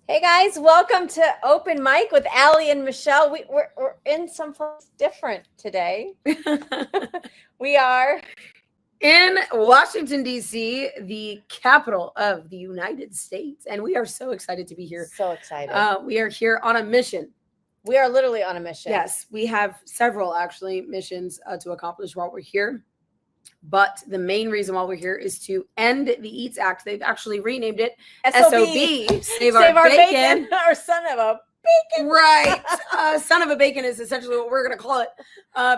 Hey guys, welcome to Open Mic with Allie and Michelle. We're in someplace different today. We are in Washington, D.C., the capital of the United States. And we are so excited to be here. So excited. We are here on a mission. We are literally on a mission. Yes, we have several actually missions to accomplish while we're here. But the main reason why we're here is to end the EATS Act. They've actually renamed it SOB, Save Our Bacon. Or son of a bacon. Right. Son of a bacon is essentially what we're going to call it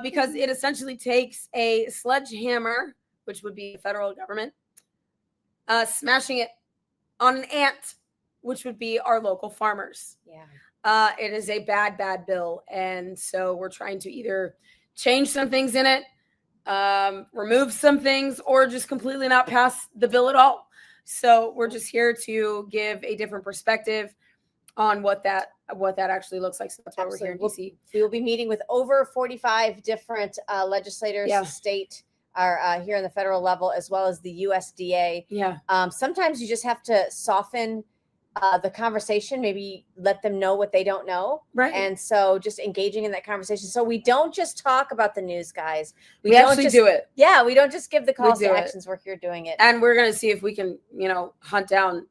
because it essentially takes a sledgehammer, which would be the federal government, smashing it on an ant, which would be our local farmers. Yeah. It is a bad, bad bill. And so we're trying to either change some things in it, remove some things, or just completely not pass the bill at all. So we're just here to give a different perspective on what that actually looks like. So that's why we're here in DC. We will be meeting with over 45 different legislators, state are here on the federal level, as well as the USDA. Yeah. Sometimes you just have to soften the conversation, maybe let them know what they don't know. Right. And so just engaging in that conversation. So we don't just talk about the news, guys. We actually do it. Yeah. We don't just give the calls to actions. We're here doing it. And we're going to see if we can, hunt down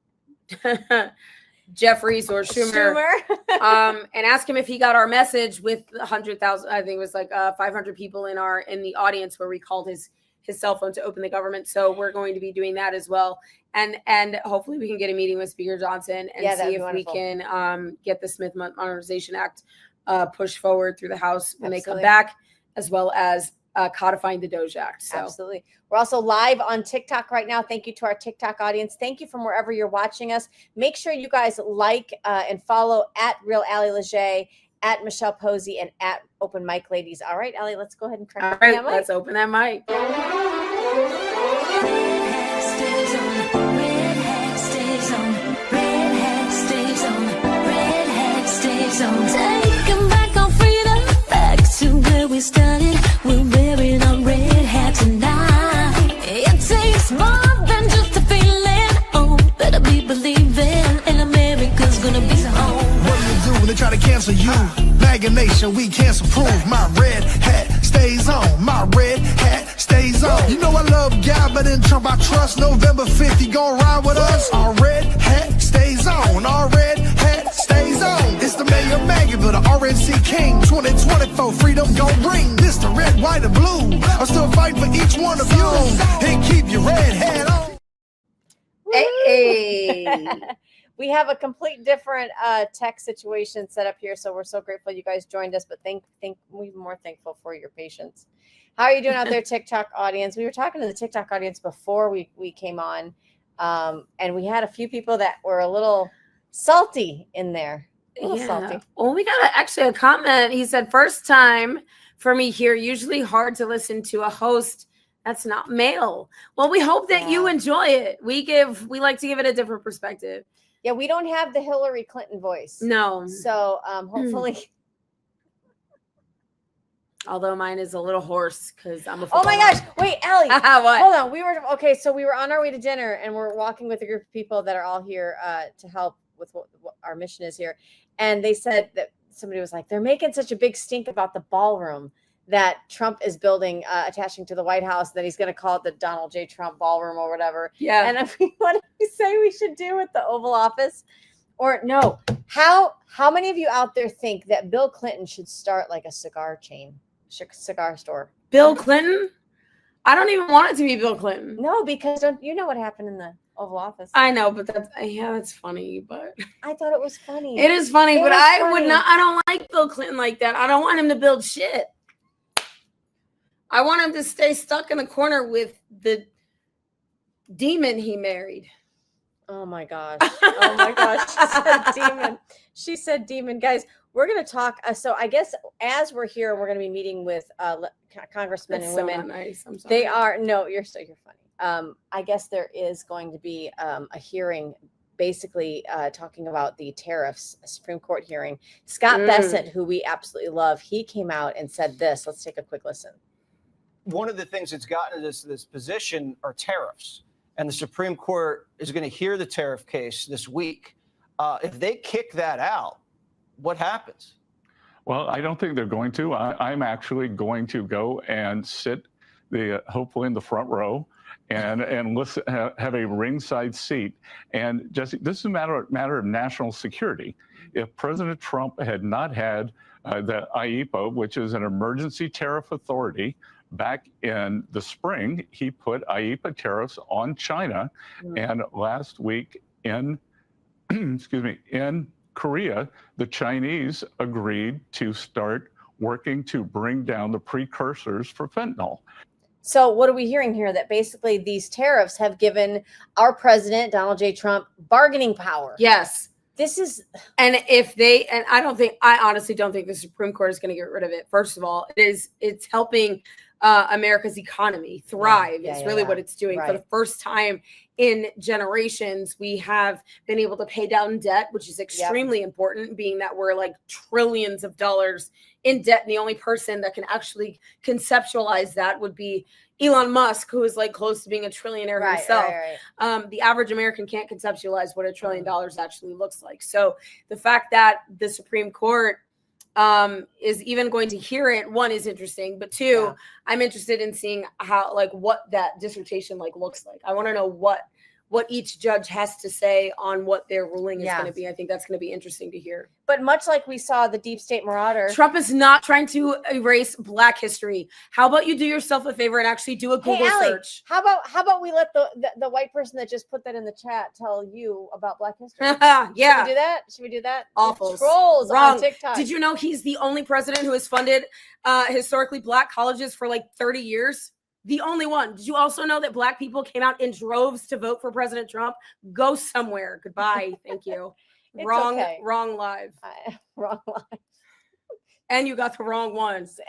Jeffries or Schumer. And ask him if he got our message with 100,000, I think it was like 500 people in the audience where we called his cell phone to open the government. So we're going to be doing that as well. And hopefully we can get a meeting with Speaker Johnson and see if we can get the Smith Modernization Act pushed forward through the House when they come back, as well as codifying the DOJ Act. So. Absolutely. We're also live on TikTok right now. Thank you to our TikTok audience. Thank you from wherever you're watching us. Make sure you guys like and follow at Real Allie Leger, at Michelle Posey, and at Open Mic Ladies. All right, Allie, let's go ahead and crack the mic. Let's open that mic. Take 'em back on freedom, back to where we started. We're wearing our red hat tonight. It takes more than just a feeling. Oh, better be believing, and America's gonna be home. What do you do? They try to cancel you. MAGA Nation, we cancel proof. My red hat stays on. My red hat stays on. You know I love God, but in Trump I trust. November 5th, he gon' ride with us. Our red hat stays on. Our red hat stays on. It's the mayor MAGA, but the RNC King. 2024, freedom gon' bring. This the red, white, and blue. I'm still fighting for each one of you. And keep your red hat on. Hey. We have a complete different tech situation set up here, so we're so grateful you guys joined us, but we're more thankful for your patience. How are you doing out there, TikTok audience? We were talking to the TikTok audience before we came on, and we had a few people that were a little salty in there. Salty. Well, we got actually a comment. He said, first time for me here, usually hard to listen to a host that's not male. Well, we hope that you enjoy it. We like to give it a different perspective. Yeah, we don't have the Hillary Clinton voice. No. So hopefully. Although mine is a little hoarse because I'm a Oh my gosh. Wait, Allie. What? Hold on. So we were on our way to dinner and we're walking with a group of people that are all here to help with what our mission is here. And they said that somebody was like, they're making such a big stink about the ballroom that Trump is building, attaching to the White House, that he's going to call it the Donald J. Trump ballroom or whatever. Yeah. And what do you say we should do with the Oval Office? Or no, how many of you out there think that Bill Clinton should start like a cigar store? Bill Clinton? I don't even want it to be Bill Clinton. No, because you know what happened in the Oval Office. I know, but that's funny, but I thought it was funny. It is funny, but I don't like Bill Clinton like that. I don't want him to build shit. I want him to stay stuck in the corner with the demon he married. Oh my gosh. Oh my gosh. She said demon. She said demon. Guys, we're going to talk. So I guess as we're here, we're going to be meeting with congressmen and women. Nice. I'm sorry. They are. No, you're funny. I guess there is going to be a hearing basically talking about the tariffs, a Supreme Court hearing. Scott Bessent, who we absolutely love, he came out and said this. Let's take a quick listen. One of the things that's gotten this position are tariffs. And the Supreme Court is going to hear the tariff case this week. If they kick that out, what happens? Well, I don't think they're going to. I'm actually going to go and sit hopefully in the front row and listen, have a ringside seat. And Jesse, this is a matter of national security. If President Trump had not had the IEEPA, which is an emergency tariff authority, back in the spring, he put IEEPA tariffs on China. And last week in, excuse me, in Korea, the Chinese agreed to start working to bring down the precursors for fentanyl. So what are we hearing here? That basically these tariffs have given our president, Donald J. Trump, bargaining power. Yes. This is, And I honestly don't think the Supreme Court is going to get rid of it. First of all, it's helping America's economy thrive. Yeah, It's yeah, really yeah. what it's doing. Right. For the first time in generations, we have been able to pay down debt, which is extremely important, being that we're like trillions of dollars in debt. And the only person that can actually conceptualize that would be Elon Musk, who is like close to being a trillionaire right, himself. right. The average American can't conceptualize what $1 trillion actually looks like. So the fact that the Supreme Court is even going to hear it, one, is interesting, but two, I'm interested in seeing how, like, what that dissertation like looks like. I want to know what each judge has to say on what their ruling is going to be. I think that's going to be interesting to hear. But much like we saw the Deep State Marauder, Trump is not trying to erase Black history. How about you do yourself a favor and actually do a Google Allie, search? How about we let the white person that just put that in the chat tell you about Black history? Yeah. Should we do that? Should we do that? Awful. Trolls Wrong. on TikTok. Did you know he's the only president who has funded historically Black colleges for like 30 years? The only one. Did you also know that Black people came out in droves to vote for President Trump? Go somewhere. Goodbye. Thank you. It's Wrong okay. live. Wrong line. And you got the wrong ones.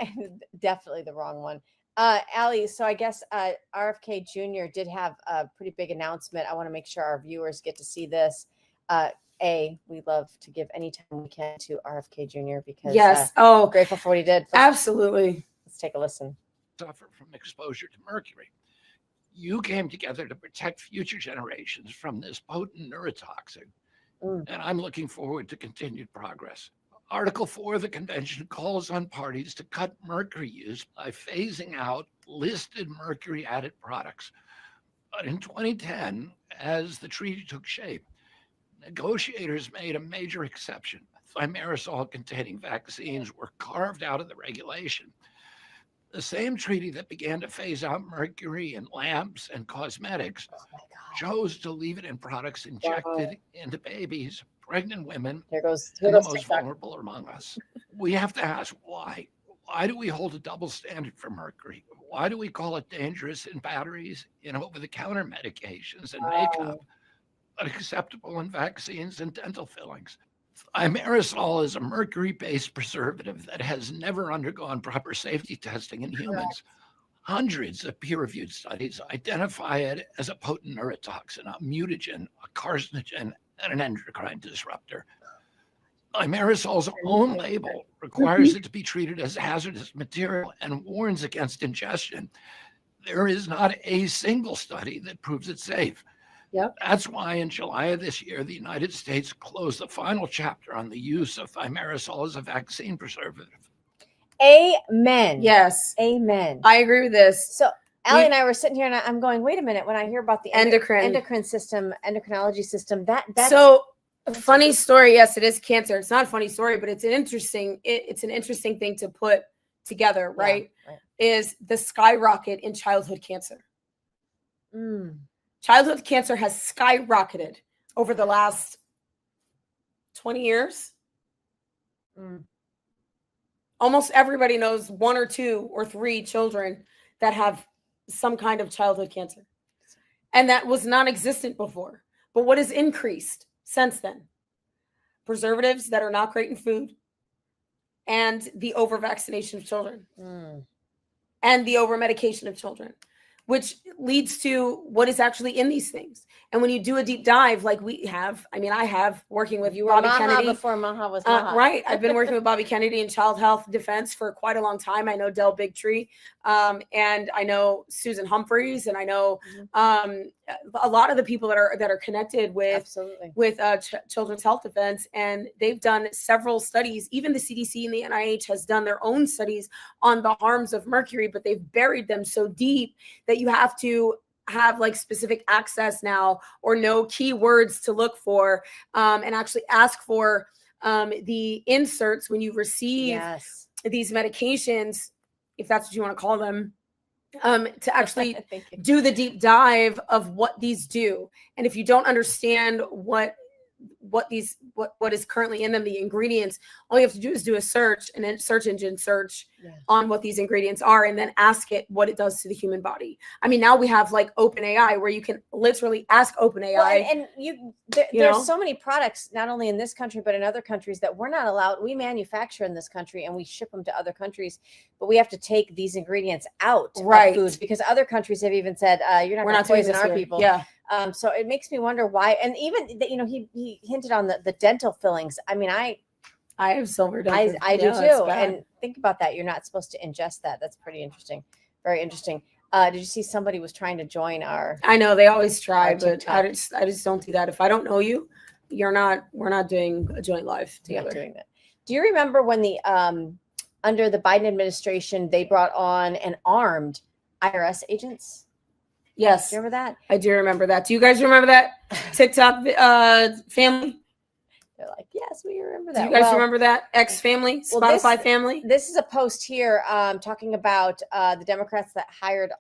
Definitely the wrong one. Allie, so I guess RFK Jr. did have a pretty big announcement. I want to make sure our viewers get to see this. We love to give any time we can to RFK Jr. because Yes. grateful for what he did. Absolutely. Let's take a listen. Suffer from exposure to mercury. You came together to protect future generations from this potent neurotoxin, and I'm looking forward to continued progress. Article 4 of the convention calls on parties to cut mercury use by phasing out listed mercury-added products. But in 2010, as the treaty took shape, negotiators made a major exception. Thimerosal-containing vaccines were carved out of the regulation. The same treaty that began to phase out mercury in lamps and cosmetics chose to leave it in products injected into babies, pregnant women, Here goes and the most TikTok. vulnerable among us. We have to ask why. Why do we hold a double standard for mercury? Why do we call it dangerous in batteries, in over-the-counter medications and makeup, but acceptable in vaccines and dental fillings? Thimerosal is a mercury-based preservative that has never undergone proper safety testing in humans. Hundreds of peer-reviewed studies identify it as a potent neurotoxin, a mutagen, a carcinogen, and an endocrine disruptor. Thimerosal's own label requires it to be treated as hazardous material and warns against ingestion. There is not a single study that proves it's safe. Yep. That's why in July of this year, the United States closed the final chapter on the use of thimerosal as a vaccine preservative. Amen. Yes. Amen. I agree with this. So Allie and I were sitting here and I'm going, wait a minute, when I hear about the Endocrinology system, that's so a funny story. Yes, it is cancer. It's not a funny story, but it's an interesting thing to put together, right? right. Is the skyrocket in childhood cancer. Childhood cancer has skyrocketed over the last 20 years. Almost everybody knows 1 or 2 or 3 children that have some kind of childhood cancer. And that was non-existent before. But what has increased since then? Preservatives that are not great in food, and the over-vaccination of children, and the over-medication of children. which leads to what is actually in these things. And when you do a deep dive, like we have, I mean, I have working with you, Bobby Maha Kennedy. before Maha was Maha. Right. I've been working with Bobby Kennedy in child health defense for quite a long time. I know Del Bigtree, and I know Susan Humphreys, and I know a lot of the people that are connected with Absolutely. with children's health defense, and they've done several studies. Even the CDC and the NIH has done their own studies on the harms of mercury, but they've buried them so deep that you have to have like specific access now or know keywords to look for, and actually ask for the inserts when you receive Yes. these medications, if that's what you want to call them, to actually Thank you. do the deep dive of what these do. And if you don't understand what is currently in them, the ingredients, all you have to do is do a search, and then search engine search Yeah. on what these ingredients are, and then ask it what it does to the human body. I mean, now we have like OpenAI, where you can literally ask OpenAI. Well, and there's know? so many products, not only in this country but in other countries, that we're not allowed. We manufacture in this country and we ship them to other countries, but we have to take these ingredients out Right. of foods because other countries have even said you're not We're going not to doing poison this our here. people. Yeah. So it makes me wonder why. And even he hinted on the dental fillings. I mean, I have silver do Yeah, it's too. bad. And think about that. You're not supposed to ingest that. That's pretty interesting. Very interesting. Did you see somebody was trying to join our? I know they always try, Our but TikTok. I just don't do that. If I don't know you, we're not doing a joint live You're not together. doing that. Do you remember when the under the Biden administration they brought on and armed IRS agents? Yes, Do you remember that? I do remember that. Do you guys remember that TikTok family? They're like, yes, we remember Do that. you guys Well, remember that X family, well, Spotify this- family? This is a post here talking about the Democrats that hired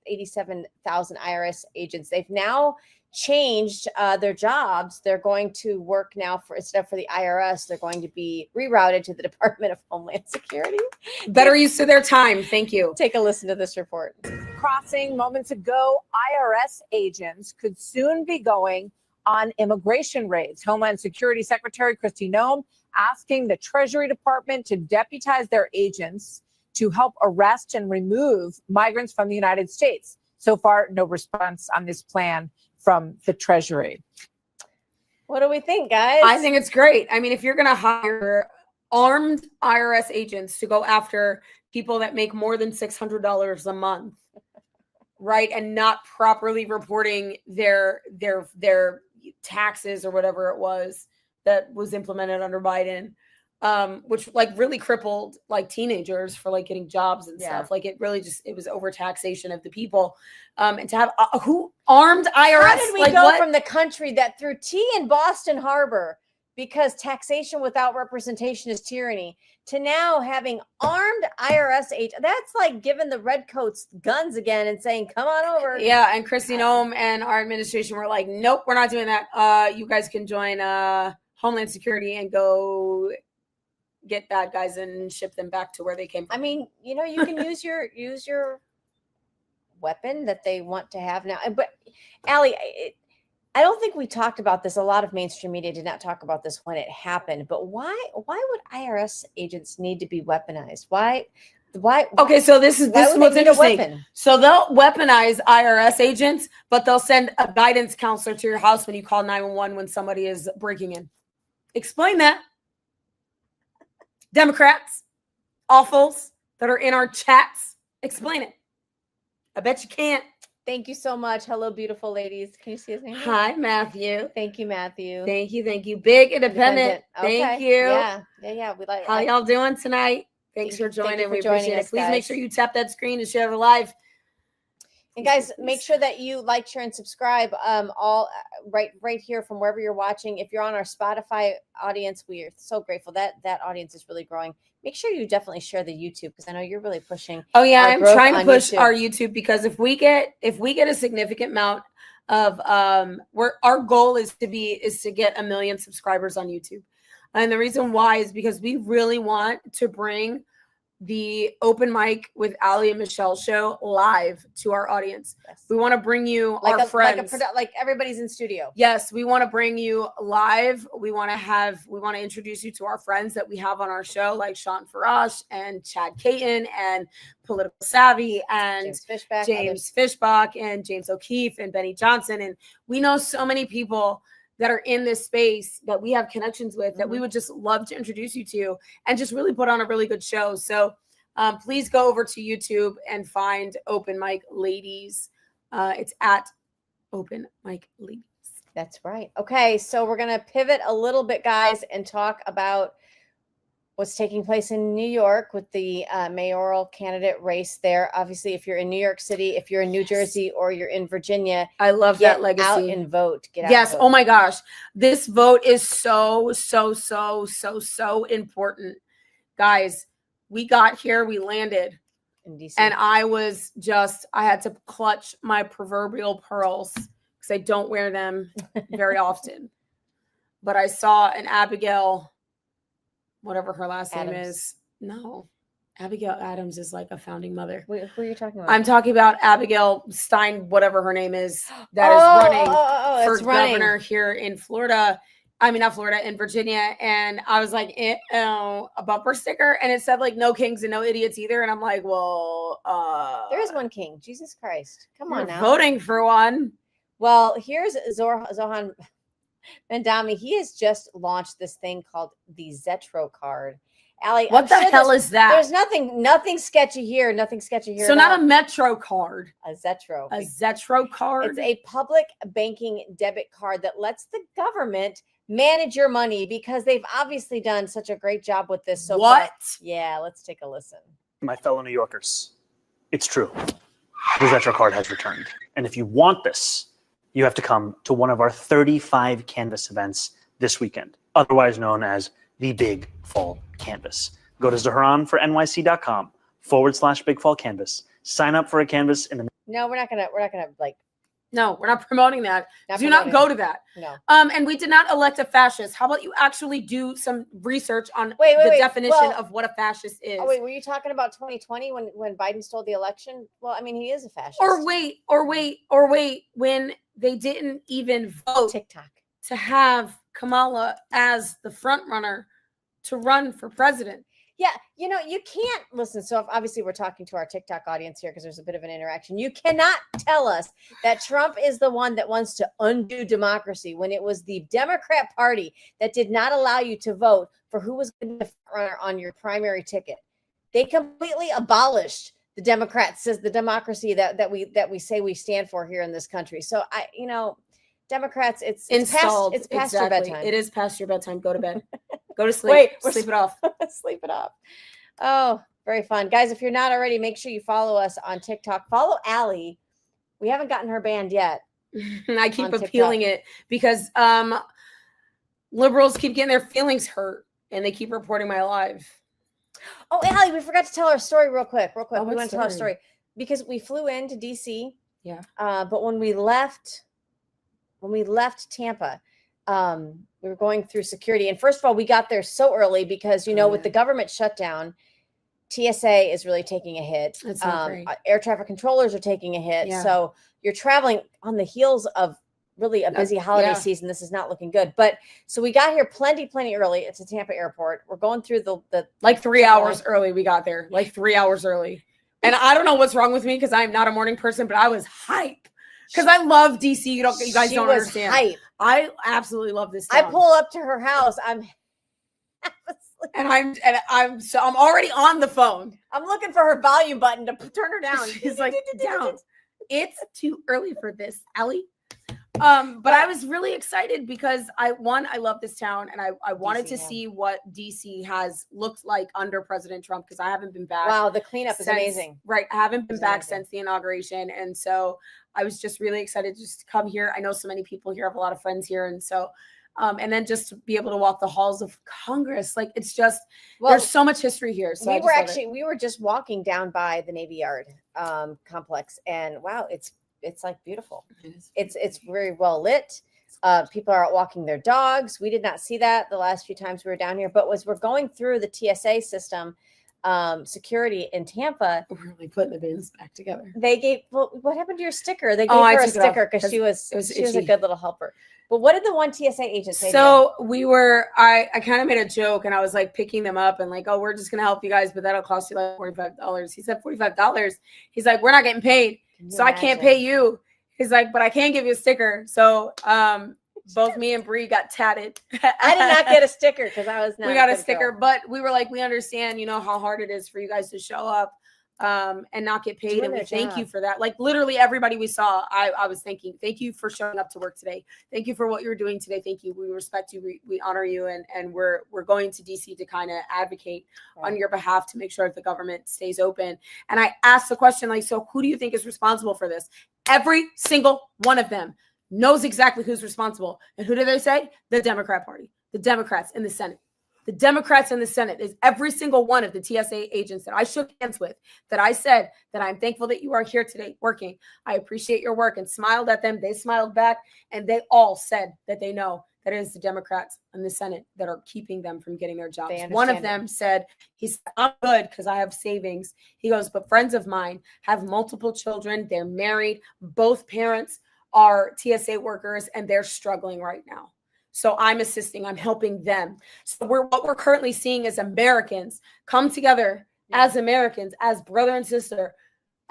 87,000 IRS agents. They've now changed their jobs. They're going to work now for, instead of for the IRS, they're going to be rerouted to the Department of Homeland Security. Better use of their time. Thank you. Take a listen to this report. Crossing moments ago, IRS agents could soon be going on immigration raids. Homeland Security Secretary Kristi Noem asking the Treasury Department to deputize their agents to help arrest and remove migrants from the United States. So far, no response on this plan from the Treasury. What do we think, guys? I think it's great. I mean, if you're going to hire armed IRS agents to go after people that make more than $600 a month, right, and not properly reporting their taxes or whatever it was that was implemented under Biden, which like really crippled like teenagers for like getting jobs and stuff. Like it really it was overtaxation of the people. And to have who armed IRS? How did we like go what? from the country that threw tea in Boston Harbor because taxation without representation is tyranny to now having armed IRS agents? That's like giving the redcoats guns again and saying, come on over. Yeah, and Kristi Noem and our administration were like, nope, we're not doing that. You guys can join Homeland Security and go get bad guys and ship them back to where they came from. I mean, you know, you can use your weapon that they want to have now. But Allie, I don't think we talked about this. A lot of mainstream media did not talk about this when it happened. But why would IRS agents need to be weaponized? Why? Okay, so this is why would they what's need a interesting. weapon? So they'll weaponize IRS agents, but they'll send a guidance counselor to your house when you call 911 when somebody is breaking in. Explain that. Democrats, awfuls that are in our chats, explain it. I bet you can't. Thank you so much. Hello, beautiful ladies. Can you see his name? Hi, Matthew. Thank you, Matthew. Thank you. Big independent. Thank Okay. you. Yeah. We like. How y'all doing tonight? Thanks for Thank you joining. for We joining appreciate us, it. Please make guys. sure you tap that screen and share the live. And guys, make sure that you like, share, and subscribe. All right here from wherever you're watching. If you're on our Spotify audience, we are so grateful that audience is really growing. Make sure you definitely share the YouTube because I know you're really pushing. Oh yeah, our I'm growth trying to on push YouTube. our YouTube because if we get a significant amount of our goal is to get 1 million subscribers on YouTube. And the reason why is because we really want to bring the open mic with Ali and Michelle show live to our audience. Yes. We want to bring you Like our friends. like everybody's in studio. Yes, we want to bring you live. We want to introduce you to our friends that we have on our show, like Sean Farash and Chad Caton and Political Savvy and James Fishback, Fishbach and James O'Keefe and Benny Johnson. And we know so many people that are in this space that we have connections with that we would just love to introduce you to and just really put on a really good show. So please go over to YouTube and find Open Mic Ladies. It's at Open Mic Ladies. That's right. Okay, so we're going to pivot a little bit, guys, and talk about what's taking place in New York with the mayoral candidate race there. Obviously, if you're in New York City, if you're in New Jersey, or you're in Virginia, I love get that legacy. out and vote. Get out. Yes. And vote. Oh my gosh. This vote is so important. Guys, we got here, we landed. In DC. And I had to clutch my proverbial pearls because I don't wear them very often. But I saw an Abigail, whatever her last name is. No, Abigail Adams is like a founding mother. Wait, who are you talking about? I'm talking about Abigail Stein, whatever her name is, that is running for governor here in Florida. I mean, not Florida, in Virginia. And I was like, a bumper sticker. And it said like no kings and no idiots either. And I'm like, well, there is one king. Jesus Christ. Come on now. Voting for one. Well, here's Zohan Mandami. He has just launched this thing called the Zetro card. Allie, what the hell is that? There's nothing sketchy here. Nothing sketchy here. So not a Metro card. A Zetro. A Zetro card. It's a public banking debit card that lets the government manage your money because they've obviously done such a great job with this so far. Yeah, let's take a listen. My fellow New Yorkers, it's true. The Zetro card has returned. And if you want this, you have to come to one of our 35 Canvas events this weekend, otherwise known as the Big Fall Canvas. Go to ZahranForNYC.com/Big Fall Canvas. Sign up for a canvas in the. No, we're not gonna like. No, we're not promoting that. Do not go to that. No. And we did not elect a fascist. How about you actually do some research on the definition of what a fascist is? Oh, wait, were you talking about 2020 when Biden stole the election? Well, I mean, he is a fascist. Or wait. When they didn't even vote TikTok to have Kamala as the front runner to run for president. Yeah, you can't listen. So obviously we're talking to our TikTok audience here because there's a bit of an interaction. You cannot tell us that Trump is the one that wants to undo democracy when it was the Democrat Party that did not allow you to vote for who was going to be the front runner on your primary ticket. They completely abolished the Democrats, the democracy that we say we stand for here in this country. So Democrats, it's past your bedtime. It is past your bedtime. Go to bed. Go to sleep. Sleep it off. Sleep it off. Oh, very fun. Guys, if you're not already, make sure you follow us on TikTok. Follow Allie. We haven't gotten her banned yet. I keep appealing it because liberals keep getting their feelings hurt and they keep reporting my live. Oh, Allie, we forgot to tell our story real quick. Oh, We want to tell our story because we flew into DC. Yeah. But when we left Tampa, we were going through security. And first of all, we got there so early because, with the government shutdown, TSA is really taking a hit. That's not great. Air traffic controllers are taking a hit. Yeah. So you're traveling on the heels of really a busy holiday season. This is not looking good. But so we got here plenty early. It's a Tampa airport. We're going through the like 3 hours early. We got there like 3 hours early. And I don't know what's wrong with me because I'm not a morning person, but I was hype. Because I love DC. You guys don't understand. Hype. I absolutely love this town. I pull up to her house. I'm already on the phone. I'm looking for her volume button to turn her down. She's like, down. It's too early for this, Allie. But I was really excited because I love this town and I wanted to see what DC has looked like under President Trump because I haven't been back. Wow, the cleanup is amazing. Right. I haven't been back since the inauguration. And so I was just really excited just to come here. I know so many people here, have a lot of friends here. And so, and then just to be able to walk the halls of Congress, like it's just, there's so much history here. So we were just walking down by the Navy Yard complex and wow, it's like beautiful. It's very well lit. People are out walking their dogs. We did not see that the last few times we were down here, but as we're going through the TSA system, security in Tampa. We're really putting the bins back together. They gave, well, what happened to your sticker? They gave Oh, I her a took it off sticker because she was it was a itchy. good little helper. But what did the one TSA agent say? So we were, I kind of made a joke and I was like picking them up and like, oh, we're just going to help you guys, but that'll cost you like $45. He said $45. He's like, we're not getting paid. So I can't pay you. He's like, but I can give you a sticker. So both me and Bree got tatted. I did not get a sticker because I was not. We got a good sticker, girl. but we were like, we understand, you know, how hard it is for you guys to show up and not get paid. Doing And we their thank you job. for that. Like literally everybody we saw, I was thanking, thank you for showing up to work today. Thank you for what you're doing today. Thank you. We respect you. We honor you. And we're going to DC to kind of advocate on your behalf to make sure that the government stays open. And I asked the question, like, so who do you think is responsible for this? Every single one of them knows exactly who's responsible. And who do they say? The Democrat Party, the Democrats in the Senate. The Democrats in the Senate is every single one of the TSA agents that I shook hands with, that I said that I'm thankful that you are here today working. I appreciate your work, and smiled at them. They smiled back, and they all said that they know that it is the Democrats in the Senate that are keeping them from getting their jobs. One of them said, he said, I'm good because I have savings. He goes, but friends of mine have multiple children. They're married. Both parents are TSA workers, and they're struggling right now. So I'm assisting, I'm helping them. So what we're currently seeing is Americans come together as Americans, as brother and sister,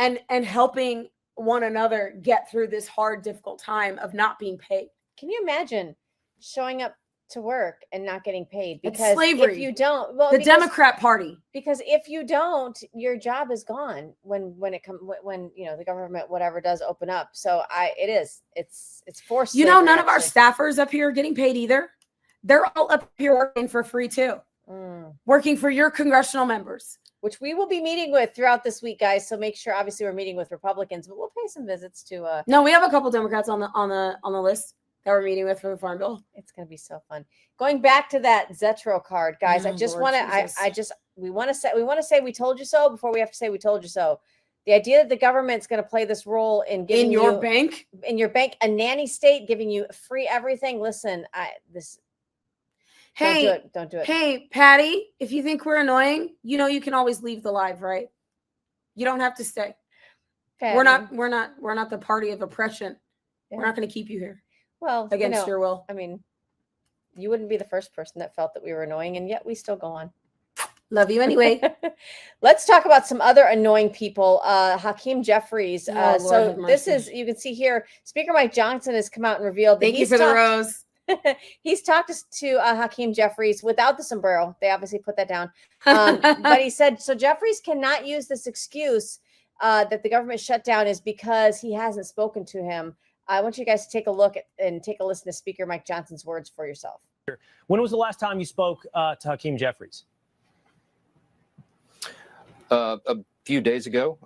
and helping one another get through this hard, difficult time of not being paid. Can you imagine showing up to work and not getting paid? It's Because slavery. if you don't, well, The because- Democrat Party. Because if you don't, your job is gone when you know the government whatever does open up. So it's forced. You know, slavery, none of our actually. staffers up here are getting paid either. They're all up here working for free too, working for your congressional members. Which we will be meeting with throughout this week, guys. So make sure, obviously, we're meeting with Republicans, but we'll pay some visits to. No, we have a couple Democrats on the list that we're meeting with for the Farm Bill. It's going to be so fun. Going back to that Zetro card, guys. I Oh, just Lord want to. Jesus. We want to say we told you so before we have to say we told you so. The idea that the government's going to play this role in giving In your you, bank? in your bank, a nanny state, giving you free everything. Listen, Hey, don't do it. Hey, Patty, if you think we're annoying, you know you can always leave the live, right? You don't have to stay. We're not the party of oppression. We're not going to keep you here. Well, against your will. I mean, you wouldn't be the first person that felt that we were annoying, and yet we still go on. Love you anyway. Let's talk about some other annoying people. Hakeem Jeffries. Oh, Lord So have this mercy. is, you can see here, Speaker Mike Johnson has come out and revealed that Thank you for the rose. He's talked to Hakeem Jeffries without the sombrero. They obviously put that down. But he said, so Jeffries cannot use this excuse that the government shutdown is because he hasn't spoken to him. I want you guys to take a look at and take a listen to Speaker Mike Johnson's words for yourself. When was the last time you spoke to Hakeem Jeffries? A few days ago.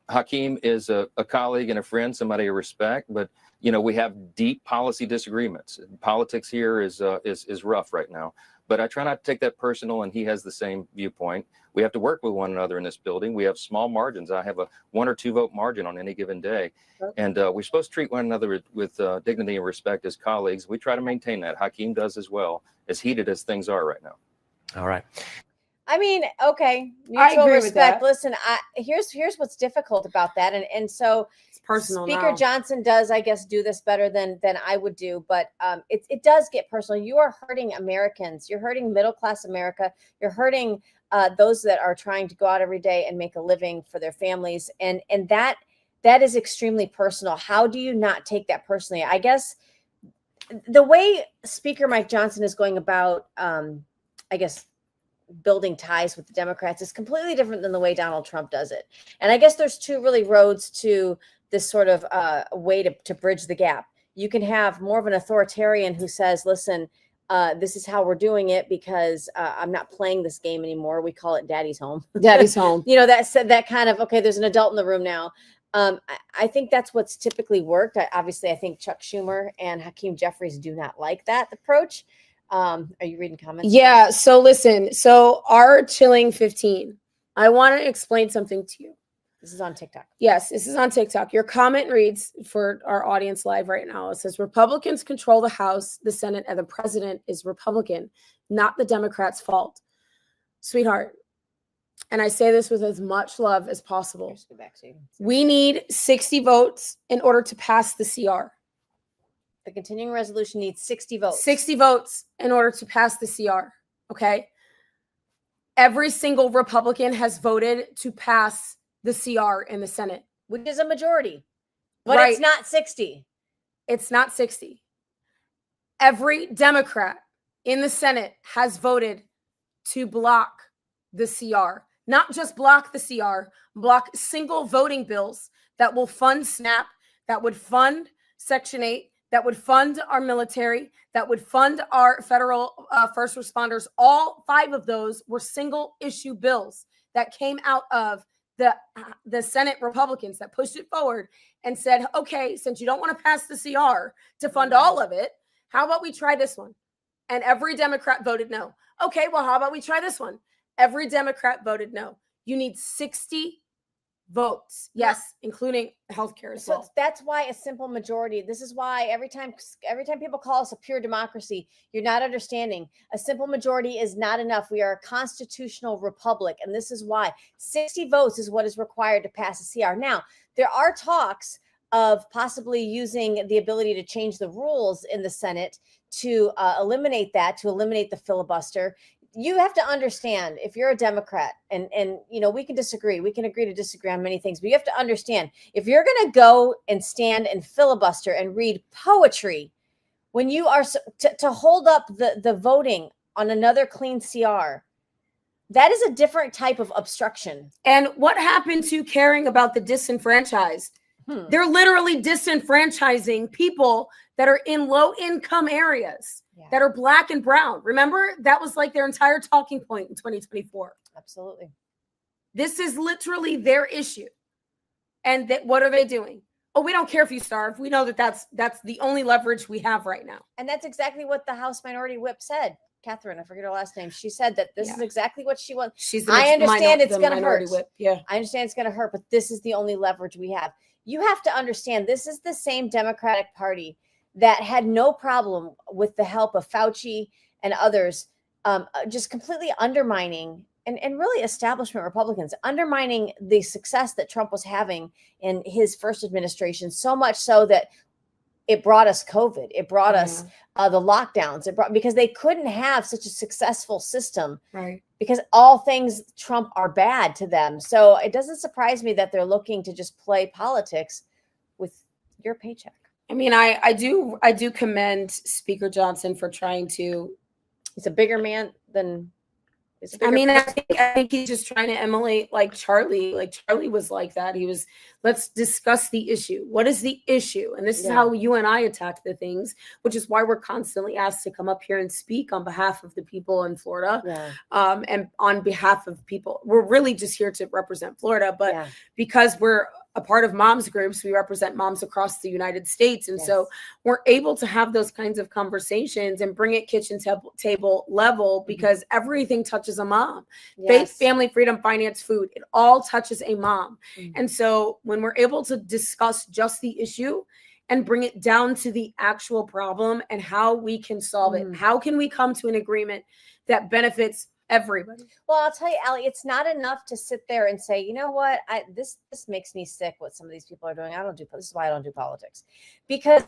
Hakeem is a colleague and a friend, somebody I respect, but you know, we have deep policy disagreements. Politics here is rough right now, but I try not to take that personal, and he has the same viewpoint. We have to work with one another in this building. We have small margins. I have a 1 or 2 vote margin on any given day, and we're supposed to treat one another with dignity and respect as colleagues. We try to maintain that. Hakeem does as well, as heated as things are right now. All right. I mean, okay, I mutual agree with respect. that. Listen, here's what's difficult about that, and so It's personal Speaker now. Johnson does, I guess, do this better than I would do, but it does get personal. You are hurting Americans. You're hurting middle class America. You're hurting those that are trying to go out every day and make a living for their families, and that is extremely personal. How do you not take that personally? I guess the way Speaker Mike Johnson is going about, I guess, building ties with the Democrats is completely different than the way Donald Trump does it. And I guess there's two really roads to this sort of way to bridge the gap. You can have more of an authoritarian who says, listen, this is how we're doing it because I'm not playing this game anymore. We call it Daddy's home. Daddy's home. You know, that kind of, okay, there's an adult in the room now. I think that's what's typically worked. Obviously, I think Chuck Schumer and Hakeem Jeffries do not like that approach. Are you reading comments? Yeah. So listen, so our Chilling 15, I want to explain something to you. This is on TikTok. Yes, this is on TikTok. Your comment reads for our audience live right now. It says Republicans control the House, the Senate, and the president is Republican, not the Democrats' fault. Sweetheart, and I say this with as much love as possible, Here's the vaccine. we need 60 votes in order to pass the CR. The continuing resolution needs 60 votes. 60 votes in order to pass the CR. Okay. Every single Republican has voted to pass the CR in the Senate. Which is a majority. But Right. it's not 60. It's not 60. Every Democrat in the Senate has voted to block the CR. Not just block the CR, block single voting bills that will fund SNAP, that would fund Section 8, that would fund our military, that would fund our federal first responders. All 5 of those were single issue bills that came out of the Senate Republicans that pushed it forward and said, okay, since you don't want to pass the CR to fund all of it, how about we try this one? And every Democrat voted no. Okay, well, how about we try this one? Every Democrat voted no. You need 60 votes. Yes, including healthcare as So well. that's why a simple majority. This is why every time people call us a pure democracy, you're not understanding. A simple majority is not enough. We are a constitutional republic, and this is why 60 votes is what is required to pass a CR. Now, there are talks of possibly using the ability to change the rules in the Senate to eliminate the filibuster. You have to understand, if you're a Democrat, and you know, we can disagree, we can agree to disagree on many things, but you have to understand, if you're going to go and stand and filibuster and read poetry when you are to hold up the voting on another clean CR, that is a different type of obstruction. And what happened to caring about the disenfranchised? They're literally disenfranchising people that are in low income areas, that are Black and brown. Remember, that was like their entire talking point in 2024. Absolutely. This is literally their issue. And what are they doing? Oh, we don't care if you starve. We know that that's the only leverage we have right now. And that's exactly what the House Minority Whip said. Catherine, I forget her last name. She said that this is exactly what she wants. She's I understand it's going to hurt. Whip. Yeah. I understand it's going to hurt, but this is the only leverage we have. You have to understand, this is the same Democratic Party that had no problem with the help of Fauci and others, just completely undermining and really establishment Republicans, undermining the success that Trump was having in his first administration, so much so that it brought us COVID. It brought us the lockdowns. Because they couldn't have such a successful system, right? Because all things Trump are bad to them. So it doesn't surprise me that they're looking to just play politics with your paycheck. I mean, I do commend Speaker Johnson for trying to. He's a bigger man than. I mean, I think he's just trying to emulate like Charlie. Like Charlie was like that. He was, let's discuss the issue. What is the issue? And this is how you and I attack the things, which is why we're constantly asked to come up here and speak on behalf of the people in Florida. And on behalf of people, we're really just here to represent Florida. But because we're a part of moms groups, we represent moms across the United States. And so we're able to have those kinds of conversations and bring it kitchen table level, because everything touches a mom. Faith, family, freedom, finance, food, it all touches a mom. And so when we're able to discuss just the issue and bring it down to the actual problem and how we can solve it, how can we come to an agreement that benefits everybody? Well, I'll tell you, Allie, it's not enough to sit there and say, you know what, this makes me sick what some of these people are doing. This is why I don't do politics. Because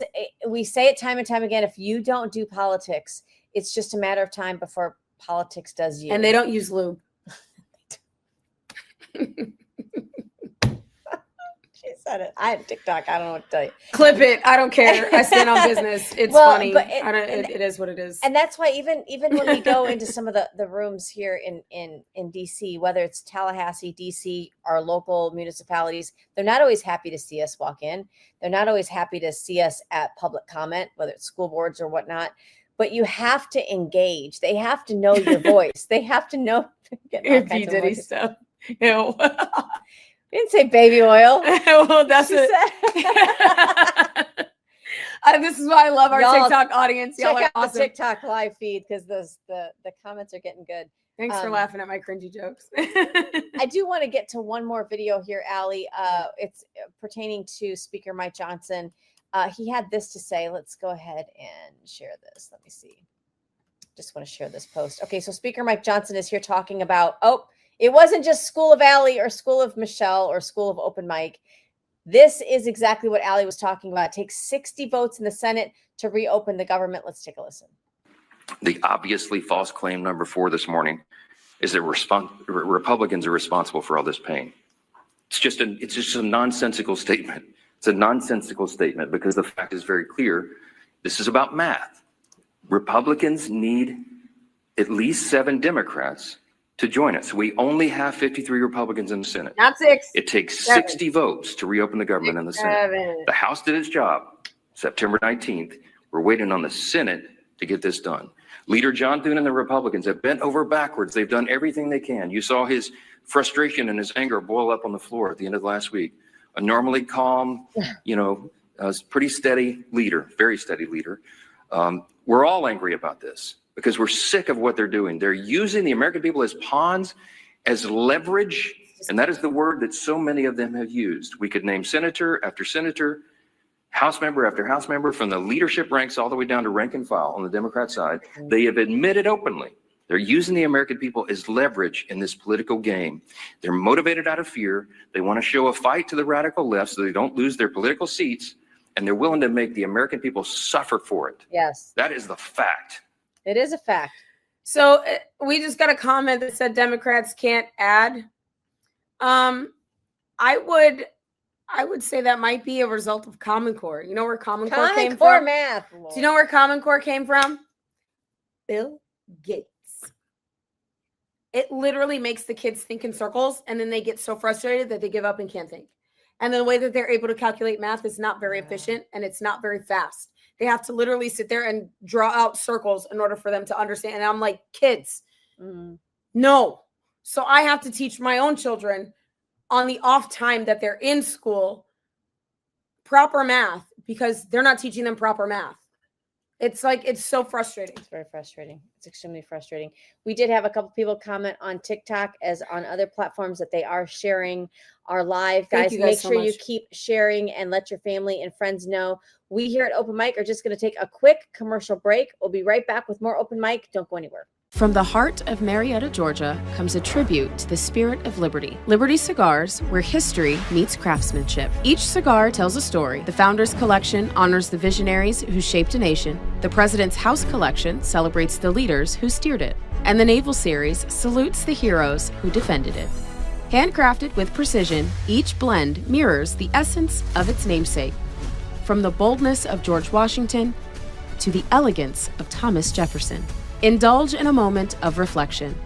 we say it time and time again, if you don't do politics, it's just a matter of time before politics does you. And they don't use lube. She said it. I have TikTok. I don't know what to tell you. Clip it. I don't care. I stand on business. It's funny. But it is what it is. And that's why even when we go into some of the rooms here in DC, whether it's Tallahassee, DC, our local municipalities, they're not always happy to see us walk in. They're not always happy to see us at public comment, whether it's school boards or whatnot. But you have to engage. They have to know your voice. They have to know if you did stuff. Ew. You didn't say baby oil. Well, that's it. This is why I love our TikTok audience. Check out awesome. The TikTok live feed, because the comments are getting good. Thanks for laughing at my cringy jokes. I do want to get to one more video here, Allie. It's pertaining to Speaker Mike Johnson. He had this to say. Let's go ahead and share this. Let me see. Just want to share this post. Okay, so Speaker Mike Johnson is here talking about, It wasn't just School of Allie or School of Michelle or School of Open Mic. This is exactly what Allie was talking about. It takes 60 votes in the Senate to reopen the government. Let's take a listen. The obviously false claim number 4 this morning is that Republicans are responsible for all this pain. It's just a nonsensical statement. It's a nonsensical statement because the fact is very clear. This is about math. Republicans need at least 7 Democrats to join us. We only have 53 Republicans in the Senate. Not 6. It takes 7. 60 votes to reopen the government in the Senate. 7. The House did its job September 19th. We're waiting on the Senate to get this done. Leader John Thune and the Republicans have bent over backwards. They've done everything they can. You saw his frustration and his anger boil up on the floor at the end of last week. A normally calm, pretty steady leader, very steady leader. We're all angry about this because we're sick of what they're doing. They're using the American people as pawns, as leverage, and that is the word that so many of them have used. We could name senator after senator, House member after House member, from the leadership ranks all the way down to rank and file on the Democrat side. They have admitted openly they're using the American people as leverage in this political game. They're motivated out of fear. They want to show a fight to the radical left so they don't lose their political seats, and they're willing to make the American people suffer for it. Yes. That is the fact. It is a fact. So we just got a comment that said Democrats can't add. I would say that might be a result of Common Core. You know where Common Core came Common Core from? math. Do you know where Common Core came from? Bill Gates. It literally makes the kids think in circles, and then they get so frustrated that they give up and can't think. And the way that they're able to calculate math is not very efficient, and it's not very fast. They have to literally sit there and draw out circles in order for them to understand. And I'm like, kids, no. So I have to teach my own children on the off time that they're in school proper math because they're not teaching them proper math. It's so frustrating. It's very frustrating. It's extremely frustrating. We did have a couple people comment on TikTok as on other platforms that they are sharing our live. Thank Guys, you guys make so sure you much. keep sharing and let your family and friends know. We here at Open Mic are just going to take a quick commercial break. We'll be right back with more Open Mic. Don't go anywhere. From the heart of Marietta, Georgia, comes a tribute to the spirit of liberty. Liberty Cigars, where history meets craftsmanship. Each cigar tells a story. The Founders Collection honors the visionaries who shaped a nation. The President's House Collection celebrates the leaders who steered it. And the Naval Series salutes the heroes who defended it. Handcrafted with precision, each blend mirrors the essence of its namesake. From the boldness of George Washington to the elegance of Thomas Jefferson. Indulge in a moment of reflection.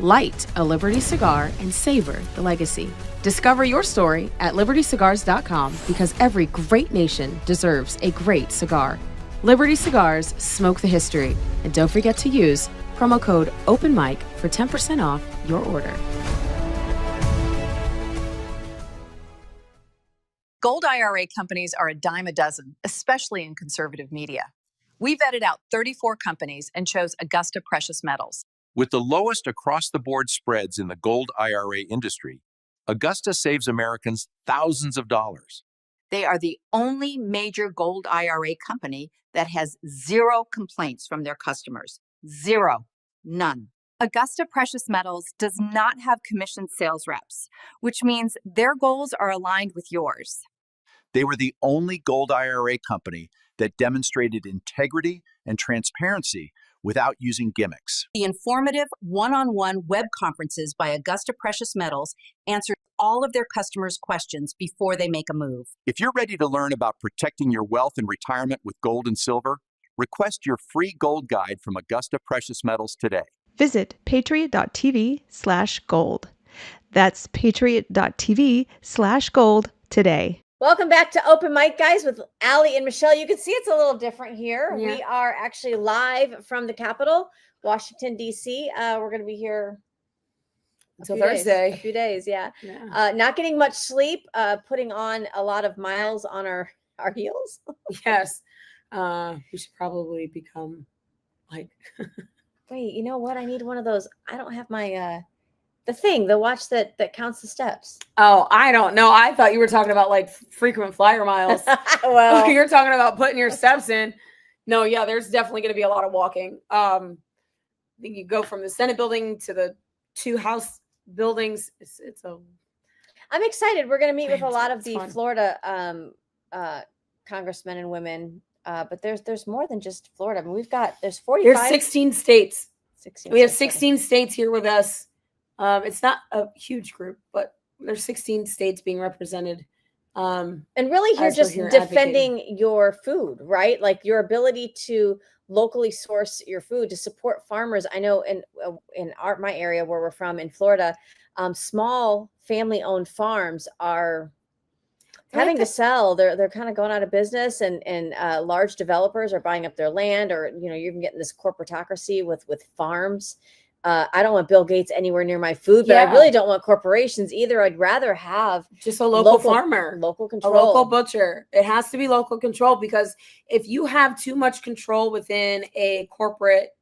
Light a Liberty cigar and savor the legacy. Discover your story at libertycigars.com because every great nation deserves a great cigar. Liberty Cigars, smoke the history. And don't forget to use promo code OpenMic for 10% off your order. Gold IRA companies are a dime a dozen, especially in conservative media. We vetted out 34 companies and chose Augusta Precious Metals. With the lowest across-the-board spreads in the gold IRA industry, Augusta saves Americans thousands of dollars. They are the only major gold IRA company that has zero complaints from their customers. Zero. None. Augusta Precious Metals does not have commissioned sales reps, which means their goals are aligned with yours. They were the only gold IRA company that demonstrated integrity and transparency without using gimmicks. The informative one-on-one web conferences by Augusta Precious Metals answer all of their customers' questions before they make a move. If you're ready to learn about protecting your wealth and retirement with gold and silver, request your free gold guide from Augusta Precious Metals today. Visit patriot.tv/gold. That's patriot.tv/gold today. Welcome back to Open Mic, guys, with Allie and Michelle. You can see it's a little different here. Yeah. We are actually live from the Capitol, Washington, D.C. We're going to be here until a few days, Thursday. a few days, yeah. Yeah. Not getting much sleep, putting on a lot of miles on our heels. Yes. We should probably become like... Wait, you know what? I need one of those. I don't have my... the watch that counts the steps. Oh, I don't know. I thought you were talking about like frequent flyer miles. Well, you're talking about putting your steps in. No, yeah, there's definitely going to be a lot of walking. I think you go from the Senate building to the two House buildings. It's a. I'm excited. We're going to meet with a lot of It's the fun. Florida congressmen and women, but there's more than just Florida. I mean, there's 45. There's 16 states. 16 We have states. 16 states here with us. It's not a huge group, but there's 16 states being represented. And really, you're as we're just here defending your food, right? Like your ability to locally source your food, to support farmers. I know in my area where we're from in Florida, small family-owned farms are having to sell. They're kind of going out of business, and large developers are buying up their land, or you're even getting this corporatocracy with farms. I don't want Bill Gates anywhere near my food, but I Yeah. really don't want corporations either. I'd rather have just a local farmer, local control, a local butcher. It has to be local control, because if you have too much control within a corporate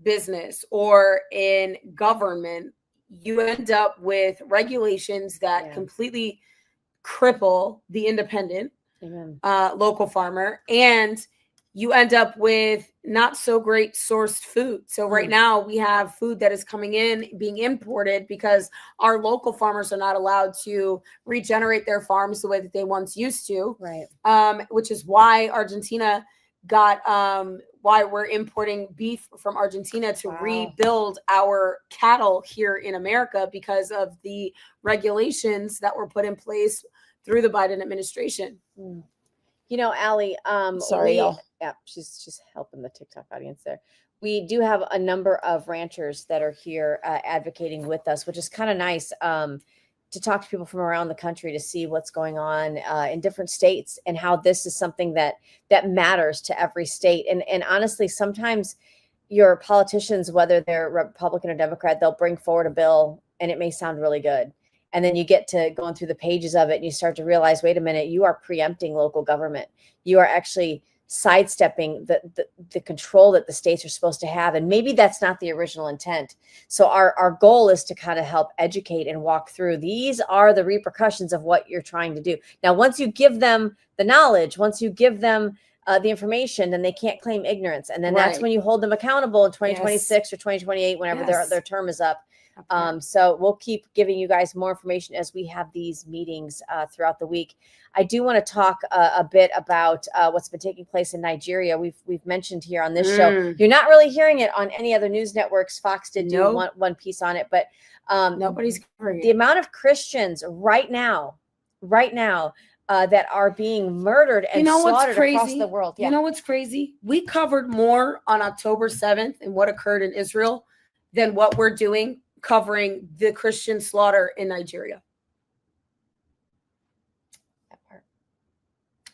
business or in government, you end up with regulations that completely cripple the independent local farmer, and you end up with not so great sourced food. So right now we have food that is coming in, being imported, because our local farmers are not allowed to regenerate their farms the way that they once used to. Right. Which is why Argentina got why we're importing beef from Argentina to rebuild our cattle here in America, because of the regulations that were put in place through the Biden administration. Allie, Sorry, y'all. Yeah, she's helping the TikTok audience there. We do have a number of ranchers that are here advocating with us, which is kind of nice to talk to people from around the country to see what's going on in different states, and how this is something that matters to every state. And honestly, sometimes your politicians, whether they're Republican or Democrat, they'll bring forward a bill and it may sound really good. And then you get to going through the pages of it and you start to realize, wait a minute, you are preempting local government. You are actually sidestepping the control that the states are supposed to have. And maybe that's not the original intent. So our goal is to kind of help educate and walk through. These are the repercussions of what you're trying to do. Now, once you give them the knowledge, once you give them the information, then they can't claim ignorance. And then that's when you hold them accountable in 2026 or 2028, whenever their term is up. So we'll keep giving you guys more information as we have these meetings throughout the week. I do want to talk a bit about what's been taking place in Nigeria. We've mentioned here on this show. You're not really hearing it on any other news networks. Fox did do one piece on it, but nobody's covering the amount of Christians right now that are being murdered and slaughtered across the world. You know what's crazy? We covered more on October 7th and what occurred in Israel than what we're doing covering the Christian slaughter in Nigeria.